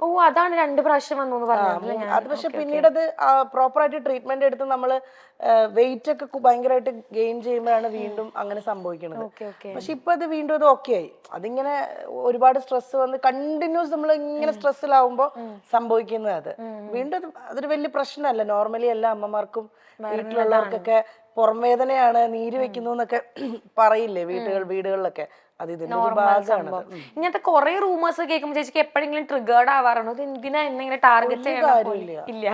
ഓ അതാണ് 2 പ്രാവശ്യം വന്നു പറഞ്ഞത്. അത് പക്ഷെ പിന്നീട് അത് പ്രോപ്പറായിട്ട് ട്രീറ്റ്മെന്റ് എടുത്ത് നമ്മള് വെയിറ്റ് ഒക്കെ ഭയങ്കരമായിട്ട് ഗെയിൻ ചെയ്യുമ്പോഴാണ് വീണ്ടും അങ്ങനെ സംഭവിക്കുന്നത്. പക്ഷെ ഇപ്പൊ അത് വീണ്ടും അത് ഓക്കെ ആയി. അതിങ്ങനെ ഒരുപാട് സ്ട്രെസ് വന്ന് കണ്ടിന്യൂസ് നമ്മൾ ഇങ്ങനെ സ്ട്രെസ്സിലാവുമ്പോ സംഭവിക്കുന്നത് അത് വീണ്ടും അതൊരു വലിയ പ്രശ്നമല്ല. നോർമലി എല്ലാ അമ്മമാർക്കും വീട്ടിലുള്ളവർക്കൊക്കെ പുറം വേദനയാണ്, നീര് വെക്കുന്നു എന്നൊക്കെ പറയില്ലേ വീടുകളിലൊക്കെ. അത് ഇതിന്റെ ഒരു ഭാഗമാണ്. ഇങ്ങനത്തെ കുറെ റൂമേഴ്സ് കേൾക്കുമ്പോൾ ചേച്ചിക്ക് എപ്പോഴെങ്കിലും ട്രിഗേർഡ് ആവാറുണ്ടോ? ഇത് എന്തിനാ എന്നെ ടാർഗറ്റ് ചെയ്യണം? ഇല്ല,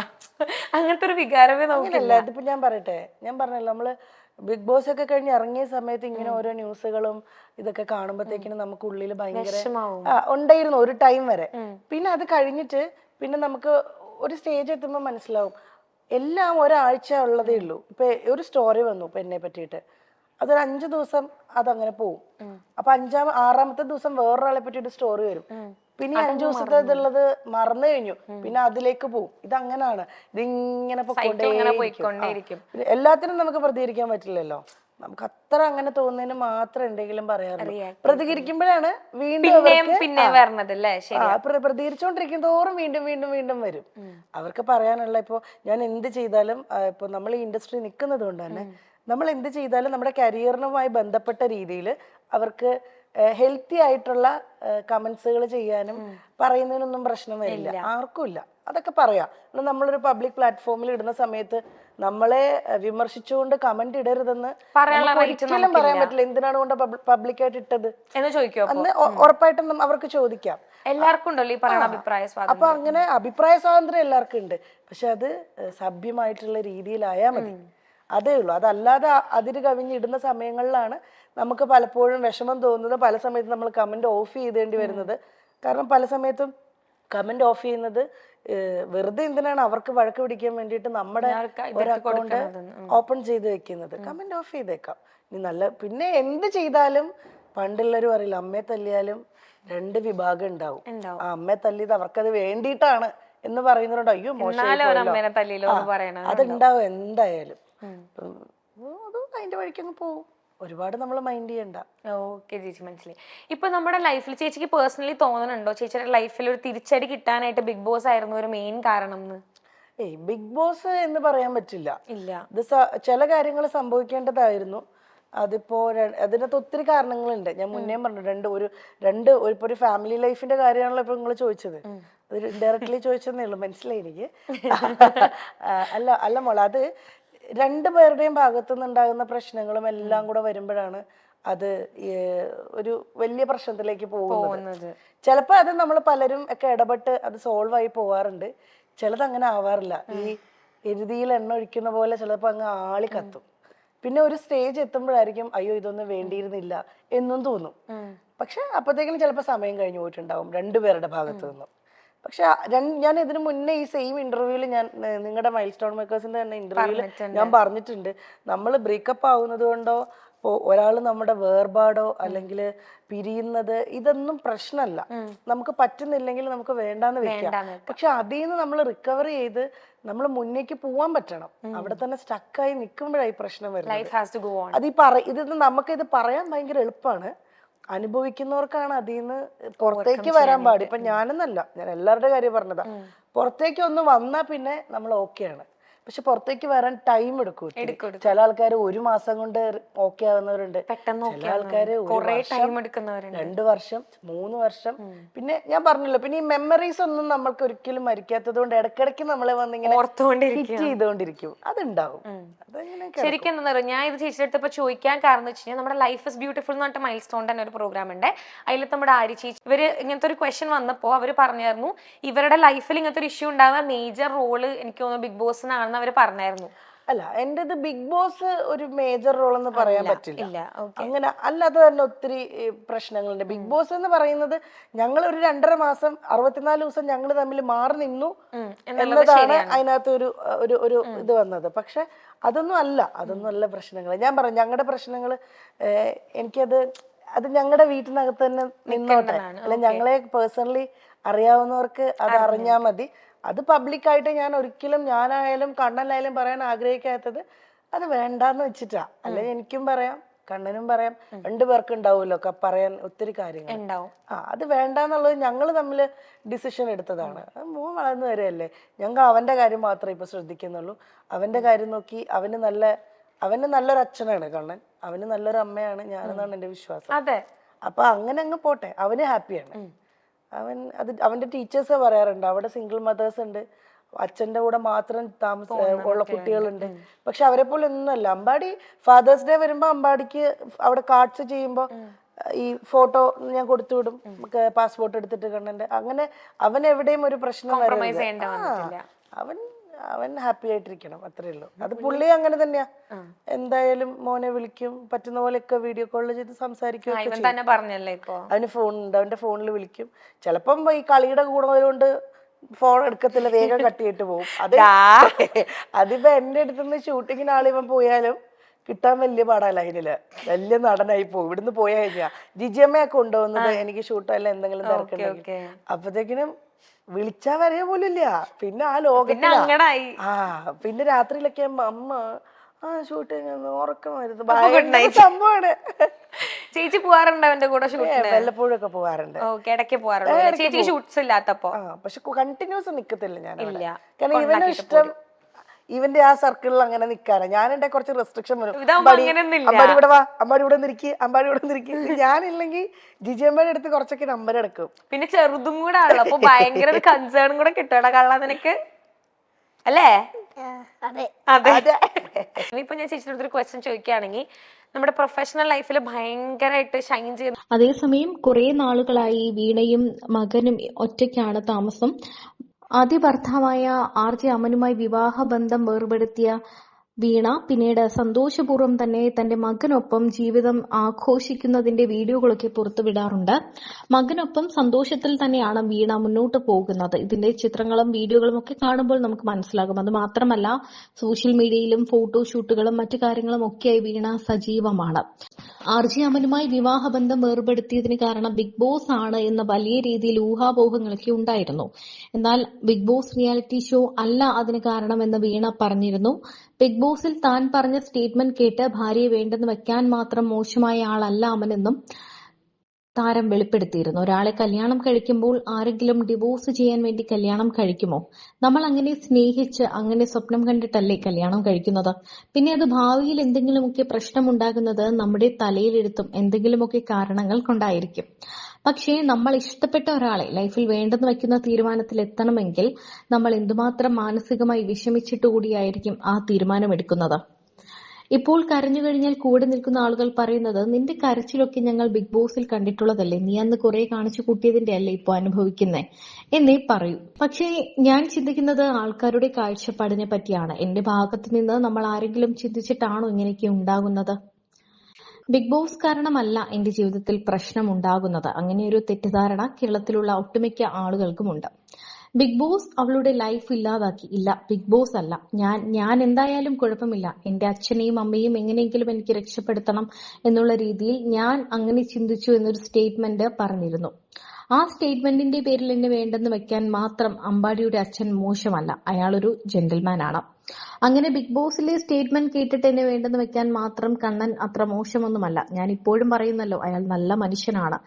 അങ്ങനത്തെ ഒരു വികാരമേ നമുക്കില്ല. ഇതിപ്പോ ഞാൻ പറയട്ടെ, ഞാൻ പറഞ്ഞല്ലോ നമ്മള് ബിഗ് ബോസ് ഒക്കെ കഴിഞ്ഞ് ഇറങ്ങിയ സമയത്ത് ഇങ്ങനെ ഓരോ ന്യൂസുകളും ഇതൊക്കെ കാണുമ്പോഴത്തേക്കിനും നമുക്ക് ഉള്ളിൽ ഭയങ്കര ഉണ്ടായിരുന്നു ഒരു ടൈം വരെ. പിന്നെ അത് കഴിഞ്ഞിട്ട് പിന്നെ നമുക്ക് ഒരു സ്റ്റേജ് എത്തുമ്പോൾ മനസ്സിലാവും എല്ലാം ഒരാഴ്ച ഉള്ളതേ ഉള്ളൂ. ഇപ്പൊ ഒരു സ്റ്റോറി വന്നു ഇപ്പൊ എന്നെ പറ്റിയിട്ട്, അതൊരു 5 ദിവസം അതങ്ങനെ പോവും. അപ്പൊ 6-ാമത്തെ ദിവസം വേറൊരാളെ പറ്റിയിട്ട് സ്റ്റോറി വരും. പിന്നെ 5 ദിവസത്തെ ഇതുള്ളത് മറന്നു കഴിഞ്ഞു, പിന്നെ അതിലേക്ക് പോവും. ഇതങ്ങനാണ്, ഇതിങ്ങനെ പോയിക്കൊണ്ടേയിരിക്കും. എല്ലാത്തിനും നമുക്ക് പ്രതികരിക്കാൻ പറ്റില്ലല്ലോ. നമുക്ക് അത്ര അങ്ങനെ തോന്നുന്നതിന് മാത്രം എന്തെങ്കിലും പറയാറുള്ളൂ. പ്രതികരിക്കുമ്പോഴാണ് വീണ്ടും പ്രതികരിച്ചോണ്ടിരിക്കും തോറും വീണ്ടും വീണ്ടും വീണ്ടും വരും. അവർക്ക് പറയാനുള്ള ഇപ്പൊ ഞാൻ എന്ത് ചെയ്താലും ഇപ്പൊ നമ്മൾ ഈ ഇൻഡസ്ട്രി നിൽക്കുന്നത് കൊണ്ട് തന്നെ നമ്മൾ എന്ത് ചെയ്താലും നമ്മുടെ കരിയറിനുമായി ബന്ധപ്പെട്ട രീതിയിൽ അവർക്ക് ഹെൽത്തി ആയിട്ടുള്ള കമന്റ്സുകൾ ചെയ്യാനും പറയുന്നതിനൊന്നും പ്രശ്നം വരില്ല, ആർക്കും ഇല്ല. അതൊക്കെ പറയാം. നമ്മളൊരു പബ്ലിക് പ്ലാറ്റ്ഫോമിൽ ഇടുന്ന സമയത്ത് നമ്മളെ വിമർശിച്ചുകൊണ്ട് കമന്റ് ഇടരുതെന്ന് ഒരിക്കലും പറയാൻ പറ്റില്ല. എന്തിനാണ് കൊണ്ട് പബ്ലിക്കായിട്ട് ഇട്ടത് അന്ന് ഉറപ്പായിട്ടും അവർക്ക് ചോദിക്കാം. എല്ലാവർക്കും ഉണ്ടല്ലോ ഈ പറയുന്ന അഭിപ്രായ സ്വാതന്ത്ര്യം. അപ്പൊ അങ്ങനെ അഭിപ്രായ സ്വാതന്ത്ര്യം എല്ലാവർക്കും ഉണ്ട്. പക്ഷെ അത് സഭ്യമായിട്ടുള്ള രീതിയിലായാൽ മതി, അതേ ഉള്ളൂ. അതല്ലാതെ അതിര് കവിഞ്ഞിടുന്ന സമയങ്ങളിലാണ് നമുക്ക് പലപ്പോഴും വിഷമം തോന്നുന്നത്. പല സമയത്തും നമ്മൾ കമന്റ് ഓഫ് ചെയ്തേണ്ടി വരുന്നത്. കാരണം പല സമയത്തും കമന്റ് ഓഫ് ചെയ്യുന്നത് വെറുതെ എന്തിനാണ് അവർക്ക് വഴക്ക് പിടിക്കാൻ വേണ്ടിയിട്ട് നമ്മുടെ ഒരു അക്കൗണ്ട് ഓപ്പൺ ചെയ്ത് വെക്കുന്നത്. കമന്റ് ഓഫ് ചെയ്തേക്കാം. പിന്നെ എന്ത് ചെയ്താലും പണ്ടുള്ളവരും അറിയില്ല, അമ്മയെ തല്ലിയാലും 2 വിഭാഗം ഉണ്ടാവും. ആ അമ്മയെ തല്ലിയത് അവർക്കത് വേണ്ടിയിട്ടാണ് എന്ന് പറയുന്നവരുണ്ട്. അയ്യോ മോശം, അതുണ്ടാവും എന്തായാലും. അത് അതിന്റെ വഴിക്കങ്ങ് പോവും. ഒരുപാട് നമ്മൾ മൈൻഡ് ചെയ്യണ്ട. ഓക്കെ ചേച്ചി, മനസ്സിലായി. ഇപ്പൊ നമ്മുടെ ലൈഫിൽ ചേച്ചിക്ക് പേഴ്സണലി തോന്നുന്നുണ്ടോ ചേച്ചിയുടെ ലൈഫിൽ ഒരു തിരിച്ചടി കിട്ടാനായിട്ട് ബിഗ് ബോസ് ആയിരുന്നു ഒരു മെയിൻ കാരണം? ബിഗ് ബോസ് എന്ന് പറയാൻ പറ്റില്ല. ഇത് ചില കാര്യങ്ങൾ സംഭവിക്കേണ്ടതായിരുന്നു. അതിപ്പോ അതിനകത്ത് ഒത്തിരി കാരണങ്ങളുണ്ട്. ഞാൻ മുന്നേ പറഞ്ഞു, ഒരു ഫാമിലി ലൈഫിന്റെ കാര്യമാണല്ലോ ഇപ്പൊ നിങ്ങൾ ചോദിച്ചത്. അത് ഡയറക്ട്ലി ചോദിച്ചതേ ഉള്ളൂ, മനസ്സിലായി എനിക്ക്. അല്ല മോളെ, അത് 2 പേരുടെയും ഭാഗത്തു നിന്നുണ്ടാകുന്ന പ്രശ്നങ്ങളും എല്ലാം കൂടെ വരുമ്പോഴാണ് അത് ഒരു വലിയ പ്രശ്നത്തിലേക്ക് പോകുന്നത്. ചിലപ്പോ അത് നമ്മൾ പലരും ഒക്കെ ഇടപെട്ട് അത് സോൾവ് ആയി പോവാറുണ്ട്. ചിലത് അങ്ങനെ ആവാറില്ല. ഈ എരുതിയിൽ എണ്ണ ഒഴിക്കുന്ന പോലെ ചിലപ്പോ അങ്ങ് ആളി കത്തും. പിന്നെ ഒരു സ്റ്റേജ് എത്തുമ്പോഴായിരിക്കും അയ്യോ ഇതൊന്നും വേണ്ടിയിരുന്നില്ല എന്നും തോന്നും. പക്ഷെ അപ്പോഴത്തേക്കും ചിലപ്പോൾ സമയം കഴിഞ്ഞു പോയിട്ടുണ്ടാവും 2 പേരുടെ ഭാഗത്തു നിന്നും. പക്ഷെ ഞാൻ ഇതിനു മുന്നേ ഈ സെയിം ഇന്റർവ്യൂവിൽ ഞാൻ നിങ്ങളുടെ മൈൽ സ്റ്റോൺ മേക്കേഴ്സിന്റെ തന്നെ ഇന്റർവ്യൂവിൽ ഞാൻ പറഞ്ഞിട്ടുണ്ട്, നമ്മൾ ബ്രേക്കപ്പ് ആവുന്നത് കൊണ്ടോ ഒരാൾ നമ്മുടെ വേർപാടോ അല്ലെങ്കിൽ പിരിയുന്നത് ഇതൊന്നും പ്രശ്നമല്ല. നമുക്ക് പറ്റുന്നില്ലെങ്കിൽ നമുക്ക് വേണ്ടാന്ന് വെക്കാം. പക്ഷെ അതിൽ നിന്ന് നമ്മൾ റിക്കവർ ചെയ്ത് നമ്മൾ മുന്നേക്ക് പോവാൻ പറ്റണം. അവിടെ തന്നെ സ്റ്റക്കായി നിൽക്കുമ്പോഴായി പ്രശ്നം വരുന്നത്. ഇത് നമുക്ക് ഇത് പറയാൻ ഭയങ്കര എളുപ്പമാണ്, അനുഭവിക്കുന്നവർക്കാണ് അതിൽ നിന്ന് പുറത്തേക്ക് വരാൻ പാടി. ഇപ്പൊ ഞാനെന്നല്ല, ഞാൻ എല്ലാവരുടെ കാര്യം പറഞ്ഞതാ. പുറത്തേക്ക് ഒന്ന് വന്നാ പിന്നെ നമ്മൾ ഓക്കെയാണ്. പക്ഷെ പുറത്തേക്ക് വരാൻ ടൈം എടുക്കും. ചില ആൾക്കാർ 1 മാസം കൊണ്ട് ഓക്കെ ആവുന്നവരുണ്ട്, ചില ആൾക്കാര് 2 വർഷം 3 വർഷം. പിന്നെ ഞാൻ പറഞ്ഞല്ലോ, പിന്നെ ഈ മെമ്മറീസ് ഒന്നും നമ്മൾക്ക് ഒരിക്കലും മരിക്കാത്തത് കൊണ്ട് ഇടയ്ക്കിടയ്ക്ക് നമ്മളെ വന്നിങ്ങനെ ഹിറ്റ് ചെയ്തുകൊണ്ടിരിക്കും. അതുണ്ടാവും. ശരിക്കും എന്താ പറയുക, ഞാൻ ഇത് ചേച്ചിയുടെ അടുത്ത് ചോദിക്കാൻ കാരണം എന്ന് വെച്ച് കഴിഞ്ഞാൽ നമ്മുടെ ലൈഫ് ഇസ് ബ്യൂട്ടിഫുൾ എന്ന് പറഞ്ഞിട്ട് മൈൽ സ്റ്റോൺ തന്നെ ഒരു പ്രോഗ്രാം ഉണ്ട്. അതിൽ നമ്മുടെ ആര്യ ചേച്ചി ഇവര് ഇങ്ങനത്തെ ഒരു ക്വസ്റ്റ്യൻ വന്നപ്പോൾ അവർ പറഞ്ഞായിരുന്നു ഇവരുടെ ലൈഫിൽ ഇങ്ങനത്തെ ഒരു ഇഷ്യൂ ഉണ്ടാകുന്ന മേജർ റോള് എനിക്ക് തോന്നുന്നു ബിഗ് ബോസിനാണെന്ന് അവർ പറഞ്ഞായിരുന്നു. അല്ല, എന്റേത് ബിഗ് ബോസ് ഒരു മേജർ റോൾ എന്ന് പറയാൻ പറ്റില്ല. അങ്ങനെ അല്ലാതെ തന്നെ ഒത്തിരി പ്രശ്നങ്ങളുണ്ട്. ബിഗ് ബോസ് എന്ന് പറയുന്നത് ഞങ്ങൾ ഒരു 2.5 മാസം 64 ദിവസം ഞങ്ങൾ തമ്മിൽ മാറി നിന്നു എന്നതാണ് അതിനകത്ത് ഒരു ഇത് വന്നത്. പക്ഷെ അതൊന്നും അല്ല പ്രശ്നങ്ങൾ. ഞാൻ പറഞ്ഞു ഞങ്ങളുടെ പ്രശ്നങ്ങൾ അത് ഞങ്ങളുടെ വീട്ടിനകത്ത് തന്നെ നിന്നോട്ടെ. അല്ല, ഞങ്ങളെ പേഴ്സണലി അറിയാവുന്നവർക്ക് അത് അറിഞ്ഞാൽ മതി. അത് പബ്ലിക്കായിട്ട് ഞാനായാലും കണ്ണനായാലും പറയാൻ ആഗ്രഹിക്കാത്തത് അത് വേണ്ടാന്ന് വെച്ചിട്ടാ. അല്ലെ എനിക്കും പറയാം, കണ്ണനും പറയാം, രണ്ടുപേർക്ക് ഉണ്ടാവുമല്ലോ പറയാൻ ഒത്തിരി കാര്യങ്ങൾ ഉണ്ടാവും. അത് വേണ്ടെന്നുള്ളത് ഞങ്ങൾ തമ്മിൽ ഡിസിഷൻ എടുത്തതാണ്. മോൻ വളർന്നു വരെയല്ലേ, ഞങ്ങൾ അവന്റെ കാര്യം മാത്രമേ ഇപ്പൊ ശ്രദ്ധിക്കുന്നുള്ളൂ. അവന്റെ കാര്യം നോക്കി അവന് നല്ലൊരു അച്ഛനാണ് കണ്ണൻ, അവന് നല്ലൊരു അമ്മയാണ് ഞാനെന്നാണ് എന്റെ വിശ്വാസം. അതെ. അപ്പൊ അങ്ങനെ അങ്ങ് പോട്ടെ, അവന് ഹാപ്പിയാണ്. അവന്റെ ടീച്ചേഴ്സ് പറയാറുണ്ട്, അവിടെ സിംഗിൾ മദേഴ്സ് ഉണ്ട്, അച്ഛന്റെ കൂടെ മാത്രം ഉള്ള കുട്ടികളുണ്ട്. പക്ഷെ അവരെ പോലെ ഒന്നുമല്ല. അമ്പാടി ഫാദേഴ്സ് ഡേ വരുമ്പോ അമ്പാടിക്ക് അവിടെ കാർഡ്സ് ചെയ്യുമ്പോ ഈ ഫോട്ടോ ഞാൻ കൊടുത്തു വിടും, പാസ്പോർട്ട് എടുത്തിട്ട് കണ്ണന്റെ. അങ്ങനെ അവൻ എവിടെയും ഒരു പ്രശ്നം വരരുത്. അവൻ ഹാപ്പി ആയിട്ടിരിക്കണം, അത്രേ ഉള്ളൂ. അത് പുള്ളി അങ്ങനെ തന്നെയാ. എന്തായാലും മോനെ വിളിക്കും, പറ്റുന്ന പോലെയൊക്കെ വീഡിയോ കോളിൽ ചെയ്ത് സംസാരിക്കും. അവന് ഫോണുണ്ട്, അവന്റെ ഫോണിൽ വിളിക്കും. ചിലപ്പം ഈ കളിയുടെ കൂടുന്നതുകൊണ്ട് ഫോൺ എടുക്കത്തില്ല, വേഗം കട്ടിയിട്ട് പോകും. അതിപ്പോ എന്റെ അടുത്തുനിന്ന് ഷൂട്ടിങ്ങിന് ആളിവൻ പോയാലും കിട്ടാൻ വലിയ പാടല്ല. അതിനില്ല വലിയ നടനായി പോകും. ഇവിടുന്ന് പോയാ കഴിഞ്ഞാ ജിജിയമ്മയൊക്കെ കൊണ്ടുപോകുന്നത് എനിക്ക് ഷൂട്ടല്ല എന്തെങ്കിലും തിരക്കുണ്ടെങ്കിൽ. അപ്പത്തേക്കിനും വിളിച്ചാ വരെ പോലും ഇല്ല. പിന്നെ ആ ലോകത്തിലാ. പിന്നെ രാത്രിയിലൊക്കെ അമ്മ ഷൂട്ടിങ് ഉറക്കം വരുന്നത് ഭയങ്കര സംഭവമാണ്. ചേച്ചി പോവാറുണ്ട് അവന്റെ കൂടെ? വല്ലപ്പോഴും ഒക്കെ പോവാറുണ്ട്, പക്ഷെ കണ്ടിന്യൂസ് നിക്കത്തില്ല ഞാൻ. കാരണം ഇവനും ഇഷ്ടം ഇവന്റെ ആ സർക്കിളിൽ അങ്ങനെ നിക്കാണ്. ഞാൻ എന്റെ കുറച്ച് റെസ്ട്രിക്ഷൻ വരും. അമ്പാടി ഇവിടെ വാ, അമ്പാടി ഇവിടെ നിൽക്കി, അമ്പാടി ഇവിടെ നിൽക്കി. ഞാനില്ലെങ്കിൽ ജിജിയമ്മയുടെ അടുത്ത് കുറച്ചൊക്കെ നമ്പർ എടുക്കും. പിന്നെ ചെറുതും കൂടെ ആണല്ലോ, അപ്പൊ ഭയങ്കര ഒരു കൺസേൺ കൂടെ കിട്ടൂടാ കള്ള നിനക്ക്, അല്ലേ? അതെ. ഇപ്പൊ ഞാൻ ചേച്ചിയുടെ അടുത്തൊരു ക്വസ്റ്റ്യൻ ചോദിക്കുകയാണെങ്കിൽ, നമ്മുടെ പ്രൊഫഷണൽ ലൈഫിൽ ഭയങ്കരമായിട്ട് ഷൈൻ ചെയ്യുന്ന, അതേസമയം കുറെ നാളുകളായി വീണയും മകനും ഒറ്റയ്ക്കാണ് താമസം. ആദ്യ ഭർത്താവായ RJ അമനുമായി വിവാഹബന്ധം വേർപെടുത്തിയ വീണ പിന്നീട് സന്തോഷപൂർവ്വം തന്നെ തന്റെ മകനൊപ്പം ജീവിതം ആഘോഷിക്കുന്നതിന്റെ വീഡിയോകളൊക്കെ പുറത്തുവിടാറുണ്ട്. മകനൊപ്പം സന്തോഷത്തിൽ തന്നെയാണ് വീണ മുന്നോട്ട് പോകുന്നത്. ഇതിന്റെ ചിത്രങ്ങളും വീഡിയോകളും ഒക്കെ കാണുമ്പോൾ നമുക്ക് മനസ്സിലാകും. അത് മാത്രമല്ല, സോഷ്യൽ മീഡിയയിലും ഫോട്ടോഷൂട്ടുകളും മറ്റു കാര്യങ്ങളും ഒക്കെയായി വീണ സജീവമാണ്. RJ അമനുമായി വിവാഹബന്ധം വേർപെടുത്തിയതിന് കാരണം ബിഗ് ബോസ് ആണ് എന്ന വലിയ രീതിയിൽ ഊഹാപോഹങ്ങളൊക്കെ ഉണ്ടായിരുന്നു. എന്നാൽ ബിഗ് ബോസ് റിയാലിറ്റി ഷോ അല്ല അതിന് കാരണമെന്ന് വീണ പറഞ്ഞിരുന്നു. ബിഗ് ബോസിൽ താൻ പറഞ്ഞ സ്റ്റേറ്റ്മെന്റ് കേട്ട് ഭാര്യയെ വേണ്ടെന്ന് വെക്കാൻ മാത്രം മോശമായ ആളല്ല അമനെന്നും താരം വെളിപ്പെടുത്തിയിരുന്നു. ഒരാളെ കല്യാണം കഴിക്കുമ്പോൾ ആരെങ്കിലും ഡിവോഴ്സ് ചെയ്യാൻ വേണ്ടി കല്യാണം കഴിക്കുമോ? നമ്മൾ അങ്ങനെ സ്നേഹിച്ച് അങ്ങനെ സ്വപ്നം കണ്ടിട്ടല്ലേ കല്യാണം കഴിക്കുന്നത്? പിന്നെ അത് ഭാവിയിൽ എന്തെങ്കിലുമൊക്കെ പ്രശ്നമുണ്ടാകുന്നത് നമ്മുടെ തലയിലെടുത്തും എന്തെങ്കിലുമൊക്കെ കാരണങ്ങൾ കൊണ്ടായിരിക്കും. പക്ഷേ നമ്മൾ ഇഷ്ടപ്പെട്ട ഒരാളെ ലൈഫിൽ വേണ്ടെന്ന് വയ്ക്കുന്ന തീരുമാനത്തിൽ എത്തണമെങ്കിൽ നമ്മൾ എന്തുമാത്രം മാനസികമായി വിഷമിച്ചിട്ടുകൂടിയായിരിക്കും ആ തീരുമാനമെടുക്കുന്നത്. ഇപ്പോൾ കരഞ്ഞു കഴിഞ്ഞാൽ കൂടെ നിൽക്കുന്ന ആളുകൾ പറയുന്നത്, നിന്റെ കരച്ചിലൊക്കെ ഞങ്ങൾ ബിഗ് ബോസിൽ കണ്ടിട്ടുള്ളതല്ലേ, നീ അന്ന് കുറെ കാണിച്ചു കൂട്ടിയതിന്റെ അല്ലേ ഇപ്പൊ അനുഭവിക്കുന്നേ എന്നേ പറയൂ. പക്ഷേ ഞാൻ ചിന്തിക്കുന്നത് ആൾക്കാരുടെ കാഴ്ചപ്പാടിനെ പറ്റിയാണ്. എന്റെ ഭാഗത്ത് നിന്ന് നമ്മൾ ആരെങ്കിലും ചിന്തിച്ചിട്ടാണോ ഇങ്ങനെയൊക്കെ ഉണ്ടാകുന്നത്? ബിഗ് ബോസ് കാരണമല്ല എന്റെ ജീവിതത്തിൽ പ്രശ്നം ഉണ്ടാകുന്നത്. അങ്ങനെയൊരു തെറ്റിദ്ധാരണ കേരളത്തിലുള്ള ഒട്ടുമിക്ക ആളുകൾക്കുമുണ്ട്. ബിഗ് ബോസ് അവളുടെ ലൈഫ് ഇല്ലാതാക്കി. ഇല്ല, ബിഗ് ബോസ് അല്ല. ഞാൻ എന്തായാലും കുഴപ്പമില്ല, എന്റെ അച്ഛനെയും അമ്മയും എങ്ങനെയെങ്കിലും എനിക്ക് രക്ഷപ്പെടുത്തണം എന്നുള്ള രീതിയിൽ ഞാൻ അങ്ങനെ ചിന്തിച്ചു എന്നൊരു സ്റ്റേറ്റ്മെന്റ് പറഞ്ഞിരുന്നു. ആ സ്റ്റേറ്റ്മെന്റിന്റെ പേരിൽ എന്നെ വേണ്ടെന്ന് വെക്കാൻ മാത്രം അമ്പാടിയുടെ അച്ഛൻ മോശമല്ല, അയാളൊരു ജെന്റിൽമാൻ ആണ്. അങ്ങനെ ബിഗ് ബോസിലെ സ്റ്റേറ്റ്മെന്റ് കേട്ടിട്ട് എന്നെ വേണ്ടെന്ന് വെക്കാൻ മാത്രം കണ്ണൻ അത്ര മോശമൊന്നുമല്ല. ഞാൻ ഇപ്പോഴും പറയുന്നല്ലോ, അയാൾ നല്ല മനുഷ്യനാണ്.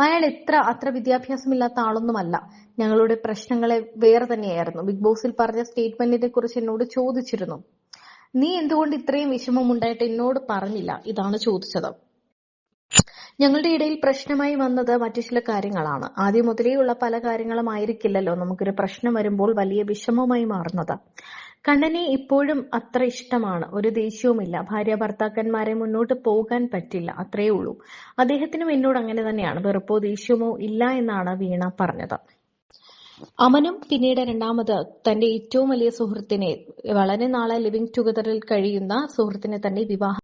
അയാൾ അത്ര വിദ്യാഭ്യാസമില്ലാത്ത ആളൊന്നുമല്ല. ഞങ്ങളുടെ പ്രശ്നങ്ങളെ വേറെ തന്നെയായിരുന്നു. ബിഗ് ബോസിൽ പറഞ്ഞ സ്റ്റേറ്റ്മെന്റിനെ കുറിച്ച് എന്നോട് ചോദിച്ചിരുന്നു, നീ എന്തുകൊണ്ട് ഇത്രയും വിഷമം ഉണ്ടായിട്ട് എന്നോട് പറഞ്ഞില്ല? ഇതാണ് ചോദിച്ചത്. ഞങ്ങളുടെ ഇടയിൽ പ്രശ്നമായി വന്നത് മറ്റു ചില കാര്യങ്ങളാണ്. ആദ്യം മുതലേയുള്ള പല കാര്യങ്ങളും ആയിരിക്കില്ലല്ലോ നമുക്കൊരു പ്രശ്നം വരുമ്പോൾ വലിയ വിഷമമായി മാറുന്നത്. കണ്ണനെ ഇപ്പോഴും അത്ര ഇഷ്ടമാണ്, ഒരു ദേഷ്യവുമില്ല. ഭാര്യ ഭർത്താക്കന്മാരെ മുന്നോട്ട് പോകാൻ പറ്റില്ല, അത്രയേ ഉള്ളൂ. അദ്ദേഹത്തിനും എന്നോട് അങ്ങനെ തന്നെയാണ്, വെറുപ്പോ ദേഷ്യമോ ഇല്ല എന്നാണ് വീണ പറഞ്ഞത്. അമനും പിന്നീട് രണ്ടാമത് തന്റെ ഏറ്റവും വലിയ സുഹൃത്തിനെ, വളരെ നാളെ ലിവിംഗ് ടുഗദറിൽ കഴിയുന്ന സുഹൃത്തിനെ തന്നെ വിവാഹം